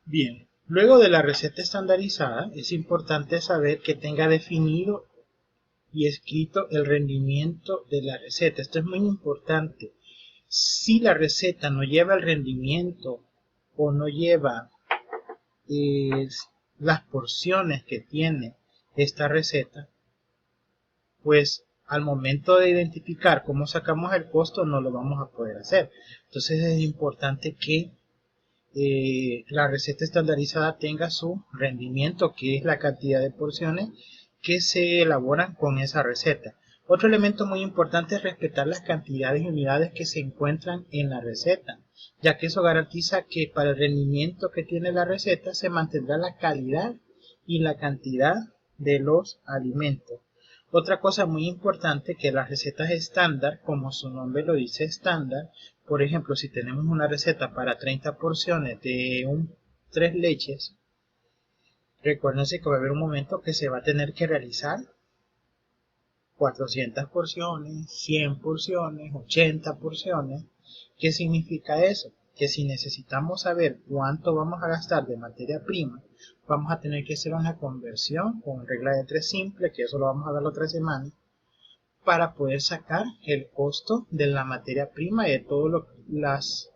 Bien, luego de la receta estandarizada, es importante saber que tenga definido y escrito el rendimiento de la receta. Esto es muy importante. Si la receta no lleva el rendimiento o no lleva eh, las porciones que tiene esta receta, pues al momento de identificar cómo sacamos el costo no lo vamos a poder hacer. Entonces es importante que la receta estandarizada tenga su rendimiento, que es la cantidad de porciones que se elaboran con esa receta. Otro elemento muy importante es respetar las cantidades y unidades que se encuentran en la receta, ya que eso garantiza que para el rendimiento que tiene la receta se mantendrá la calidad y la cantidad de los alimentos. Otra cosa muy importante que las recetas estándar, como su nombre lo dice estándar, por ejemplo, si tenemos una receta para 30 porciones de 3 leches, recuérdense que va a haber un momento que se va a tener que realizar 400 porciones, 100 porciones, 80 porciones. ¿Qué significa eso? Que si necesitamos saber cuánto vamos a gastar de materia prima, vamos a tener que hacer una conversión con regla de 3 simple, que eso lo vamos a ver la otra semana, para poder sacar el costo de la materia prima y de todas las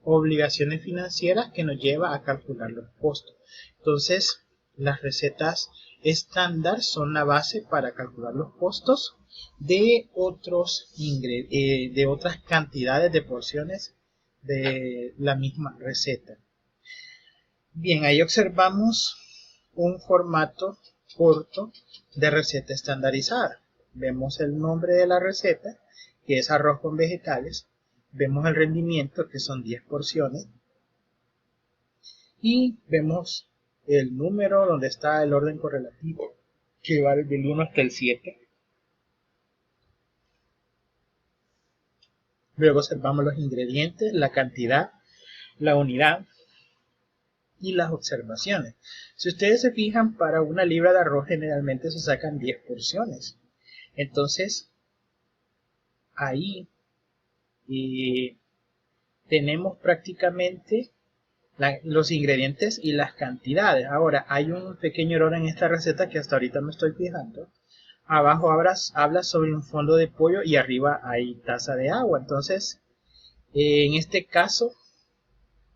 obligaciones financieras que nos lleva a calcular los costos. Entonces, las recetas estándar son la base para calcular los costos de de otras cantidades de porciones de la misma receta. Bien, ahí observamos un formato corto de receta estandarizada. Vemos el nombre de la receta, que es arroz con vegetales. Vemos el rendimiento, que son 10 porciones. Y vemos el número donde está el orden correlativo, que va desde el 1 hasta el 7. Luego observamos los ingredientes, la cantidad, la unidad y las observaciones. Si ustedes se fijan, para una libra de arroz generalmente se sacan 10 porciones. Entonces, ahí tenemos prácticamente los ingredientes y las cantidades. Ahora, hay un pequeño error en esta receta que hasta ahorita me estoy fijando. Abajo habla sobre un fondo de pollo y arriba hay taza de agua. Entonces, en este caso,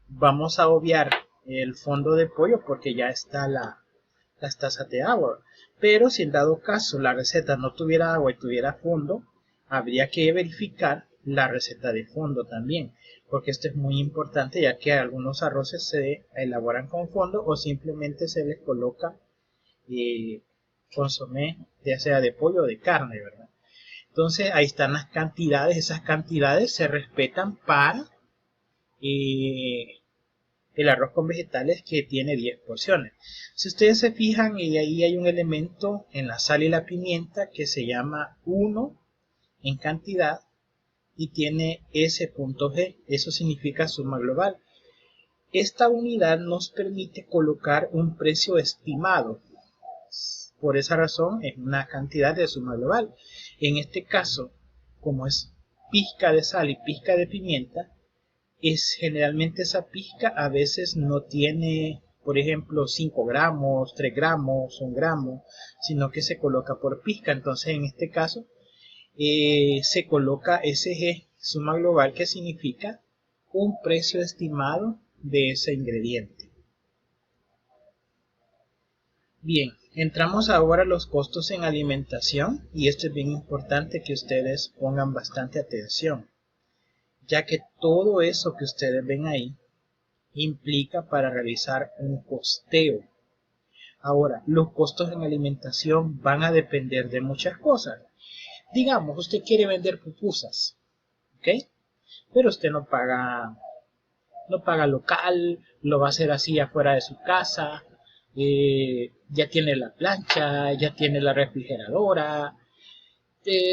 vamos a obviar el fondo de pollo porque ya está las tazas de agua. Pero si en dado caso la receta no tuviera agua y tuviera fondo, habría que verificar la receta de fondo también, porque esto es muy importante, ya que algunos arroces se elaboran con fondo o simplemente se les coloca consomé, ya sea de pollo o de carne, ¿verdad? Entonces ahí están las cantidades, esas cantidades se respetan para el arroz con vegetales, que tiene 10 porciones. Si ustedes se fijan, y ahí hay un elemento en la sal y la pimienta que se llama 1 en cantidad y tiene S.G, eso significa suma global. Esta unidad nos permite colocar un precio estimado, por esa razón es una cantidad de suma global. En este caso, como es pizca de sal y pizca de pimienta, generalmente esa pizca a veces no tiene, por ejemplo, 5 gramos, 3 gramos, 1 gramo, sino que se coloca por pizca. Entonces, en este caso, se coloca SG, suma global, que significa un precio estimado de ese ingrediente. Bien, entramos ahora a los costos en alimentación, y esto es bien importante que ustedes pongan bastante atención, ya que todo eso que ustedes ven ahí implica para realizar un costeo. Ahora, los costos en alimentación van a depender de muchas cosas. Digamos, usted quiere vender pupusas, ¿ok? Pero usted no paga local, lo va a hacer así afuera de su casa, ya tiene la plancha, ya tiene la refrigeradora,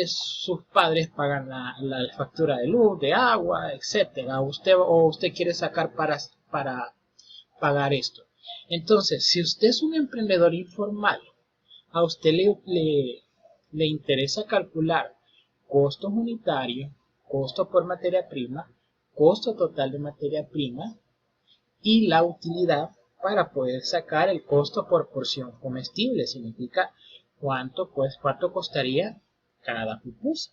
sus padres pagan la factura de luz, de agua, etcétera. Usted quiere sacar para pagar esto. Entonces, si usted es un emprendedor informal, a usted le interesa calcular costos unitarios, costo por materia prima, costo total de materia prima y la utilidad para poder sacar el costo por porción comestible. Significa cuánto costaría cada pupusa.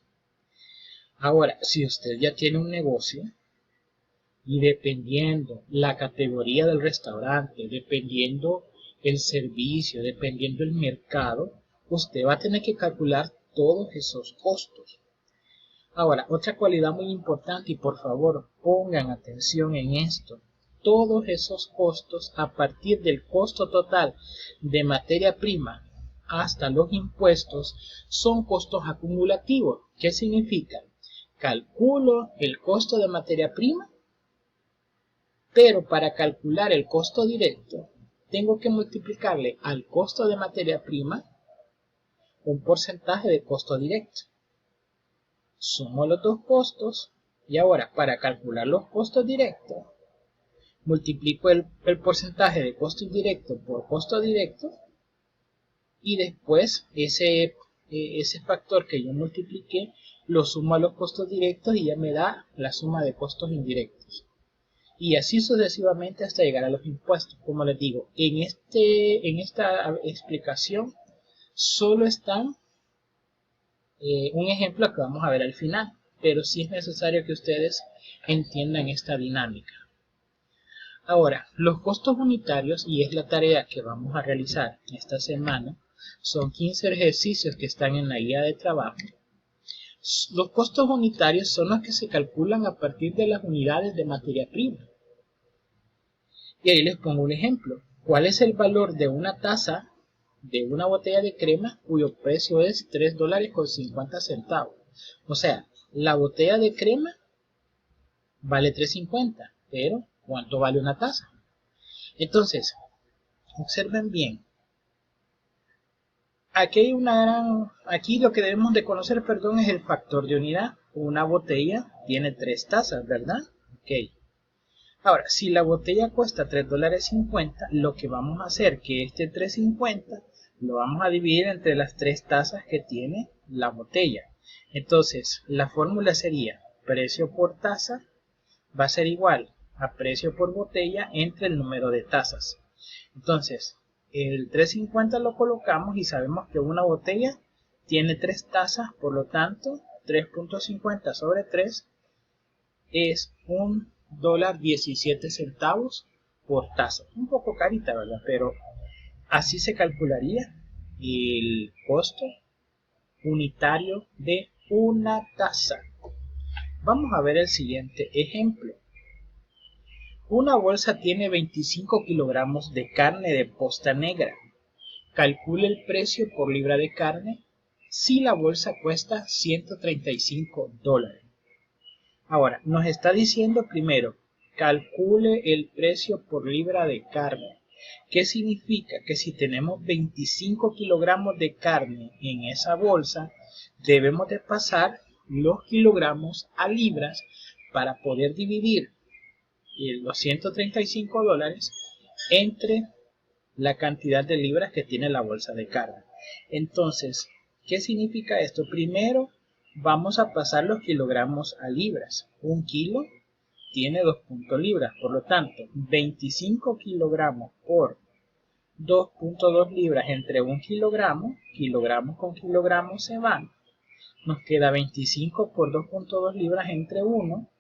Ahora, si usted ya tiene un negocio y dependiendo la categoría del restaurante, dependiendo el servicio, dependiendo el mercado, usted va a tener que calcular todos esos costos. Ahora, otra cualidad muy importante, y por favor pongan atención en esto, todos esos costos a partir del costo total de materia prima hasta los impuestos son costos acumulativos. ¿Qué significa? Calculo el costo de materia prima, pero para calcular el costo directo tengo que multiplicarle al costo de materia prima un porcentaje de costo directo. Sumo los dos costos y ahora para calcular los costos directos multiplico el porcentaje de costo indirecto por costo directo y después ese factor que yo multipliqué lo sumo a los costos directos y ya me da la suma de costos indirectos. Y así sucesivamente hasta llegar a los impuestos. Como les digo, en esta explicación solo están un ejemplo que vamos a ver al final, pero sí es necesario que ustedes entiendan esta dinámica. Ahora, los costos unitarios, y es la tarea que vamos a realizar esta semana, son 15 ejercicios que están en la guía de trabajo. Los costos unitarios son los que se calculan a partir de las unidades de materia prima. Y ahí les pongo un ejemplo. ¿Cuál es el valor de una taza de una botella de crema cuyo precio es $3.50? O sea, la botella de crema vale $3.50, pero ¿cuánto vale una taza? Entonces, observen bien. Aquí lo que debemos de conocer, es el factor de unidad. Una botella tiene 3 tazas, ¿verdad? Ok. Ahora, si la botella cuesta $3.50, lo que vamos a hacer es que este $3.50 lo vamos a dividir entre las 3 tazas que tiene la botella. Entonces, la fórmula sería precio por taza va a ser igual a precio por botella entre el número de tazas. Entonces, el $3.50 lo colocamos y sabemos que una botella tiene 3 tazas, por lo tanto, 3.50 sobre 3 es $1.17 por taza. Un poco carita, ¿verdad? Pero así se calcularía el costo unitario de una taza. Vamos a ver el siguiente ejemplo. Una bolsa tiene 25 kilogramos de carne de posta negra. Calcule el precio por libra de carne si la bolsa cuesta $135. Ahora, nos está diciendo primero, calcule el precio por libra de carne. ¿Qué significa? Que si tenemos 25 kilogramos de carne en esa bolsa, debemos de pasar los kilogramos a libras para poder dividir los $135 entre la cantidad de libras que tiene la bolsa de carne. Entonces, ¿qué significa esto? Primero, vamos a pasar los kilogramos a libras. Un kilo tiene 2 libras, por lo tanto, 25 kilogramos por 2.2 libras entre 1 kilogramo, kilogramos con kilogramos se van, nos queda 25 por 2.2 libras entre 1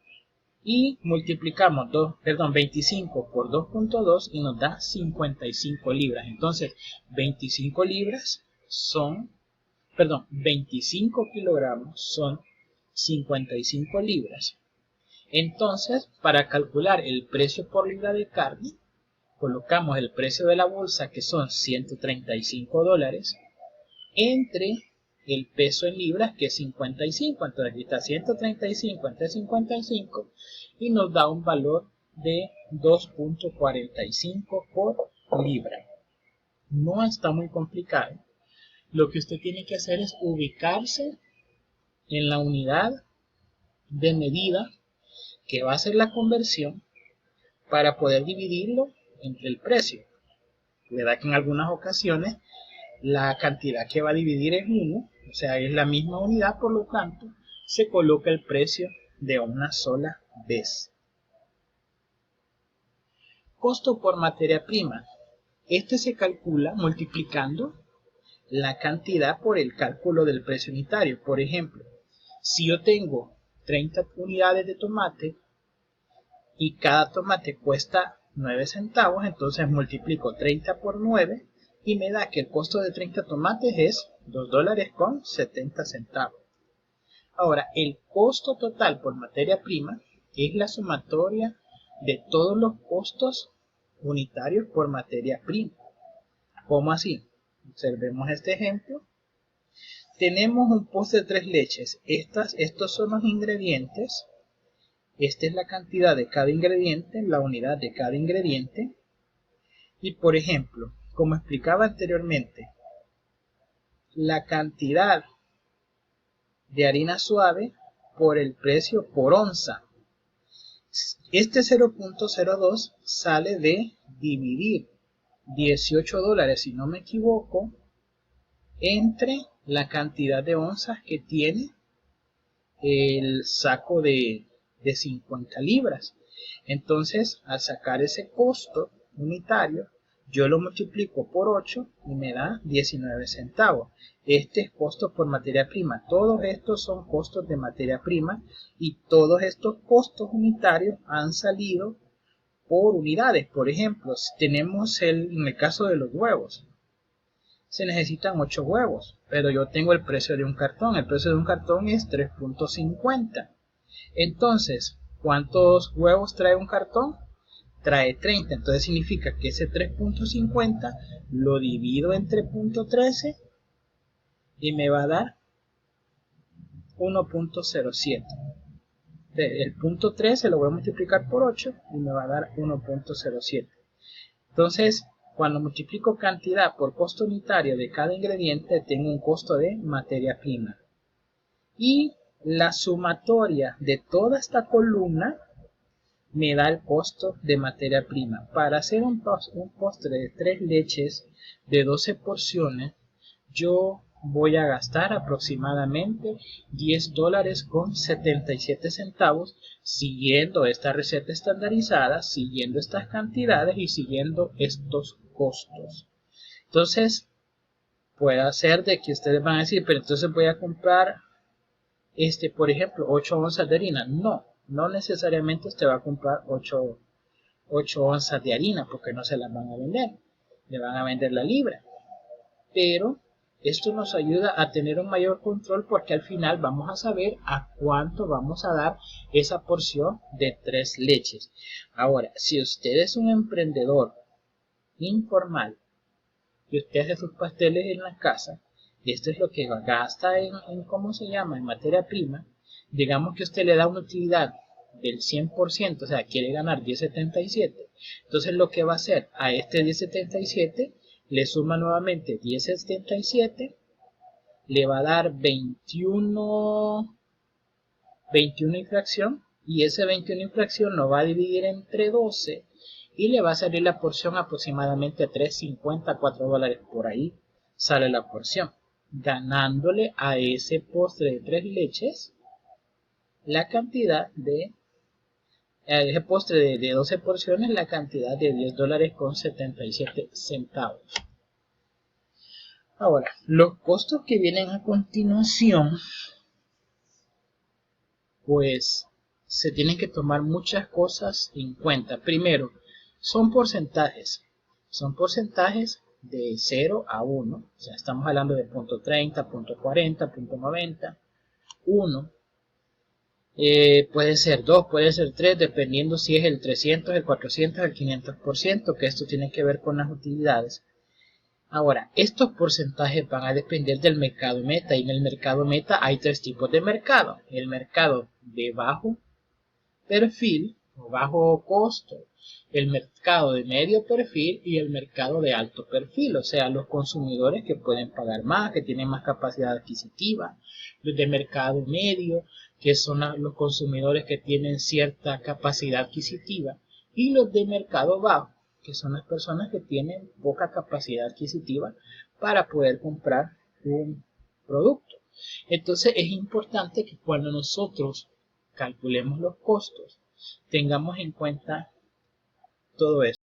y multiplicamos 25 por 2.2 y nos da 55 libras. Entonces, 25 kilogramos son 55 libras. Entonces, para calcular el precio por libra de carne, colocamos el precio de la bolsa, que son $135, entre el peso en libras, que es 55. Entonces aquí está 135 entre 55 y nos da un valor de 2.45 por libra. No está muy complicado. Lo que usted tiene que hacer es ubicarse en la unidad de medida que va a ser la conversión para poder dividirlo entre el precio. ¿Verdad que en algunas ocasiones la cantidad que va a dividir es 1, o sea, es la misma unidad, por lo tanto, se coloca el precio de una sola vez. Costo por materia prima. Este se calcula multiplicando la cantidad por el cálculo del precio unitario. Por ejemplo, si yo tengo 30 unidades de tomate y cada tomate cuesta 9 centavos, entonces multiplico 30 por 9 y me da que el costo de 30 tomates es $2.70. Ahora, el costo total por materia prima es la sumatoria de todos los costos unitarios por materia prima. ¿Cómo así? Observemos este ejemplo. Tenemos un postre de 3 leches. Estos son los ingredientes. Esta es la cantidad de cada ingrediente, la unidad de cada ingrediente. Y por ejemplo, como explicaba anteriormente, la cantidad de harina suave por el precio por onza. Este 0.02 sale de dividir $18, si no me equivoco, entre la cantidad de onzas que tiene el saco de 50 libras. Entonces, al sacar ese costo unitario, yo lo multiplico por 8 y me da 19 centavos. Este es costo por materia prima. Todos estos son costos de materia prima y todos estos costos unitarios han salido por unidades. Por ejemplo, si tenemos en el caso de los huevos, se necesitan 8 huevos, pero yo tengo el precio de un cartón. El precio de un cartón es 3.50. Entonces, ¿cuántos huevos trae un cartón? Trae 30. Entonces significa que ese 3.50 lo divido entre 0.13 y me va a dar 1.07. El punto 13 lo voy a multiplicar por 8 y me va a dar 1.07. Entonces, cuando multiplico cantidad por costo unitario de cada ingrediente, tengo un costo de materia prima. Y la sumatoria de toda esta columna me da el costo de materia prima. Para hacer un postre de 3 leches de 12 porciones, yo voy a gastar aproximadamente $10.77 siguiendo esta receta estandarizada, siguiendo estas cantidades y siguiendo estos costos. Entonces, puede ser de que ustedes van a decir, pero entonces voy a comprar, por ejemplo, 8 onzas de harina. No necesariamente usted va a comprar 8 onzas de harina porque no se las van a vender. Le van a vender la libra. Pero esto nos ayuda a tener un mayor control porque al final vamos a saber a cuánto vamos a dar esa porción de 3 leches. Ahora, si usted es un emprendedor informal y usted hace sus pasteles en la casa, y esto es lo que gasta en materia prima, digamos que usted le da una utilidad del 100%, o sea, quiere ganar 10.77, entonces lo que va a hacer a este 10.77 le suma nuevamente 10.77, le va a dar 21 infracción, y ese 21 infracción lo va a dividir entre 12 y le va a salir la porción aproximadamente $3.50, $4 por ahí sale la porción, ganándole a ese postre de 3 leches la cantidad de ese postre de 12 porciones, la cantidad de $10.77. Ahora, los costos que vienen a continuación, pues se tienen que tomar muchas cosas en cuenta. Primero, son porcentajes. Son porcentajes de 0 a 1. O sea, estamos hablando de .30, .40, .90, 1. Puede ser 2, puede ser 3, dependiendo si es el 300, el 400, el 500%, que esto tiene que ver con las utilidades. Ahora, estos porcentajes van a depender del mercado meta, y en el mercado meta hay 3 tipos de mercado. El mercado de bajo perfil o bajo costo, el mercado de medio perfil y el mercado de alto perfil, o sea, los consumidores que pueden pagar más, que tienen más capacidad adquisitiva. Los de mercado medio, que son los consumidores que tienen cierta capacidad adquisitiva, y los de mercado bajo, que son las personas que tienen poca capacidad adquisitiva para poder comprar un producto. Entonces es importante que cuando nosotros calculemos los costos, tengamos en cuenta todo esto.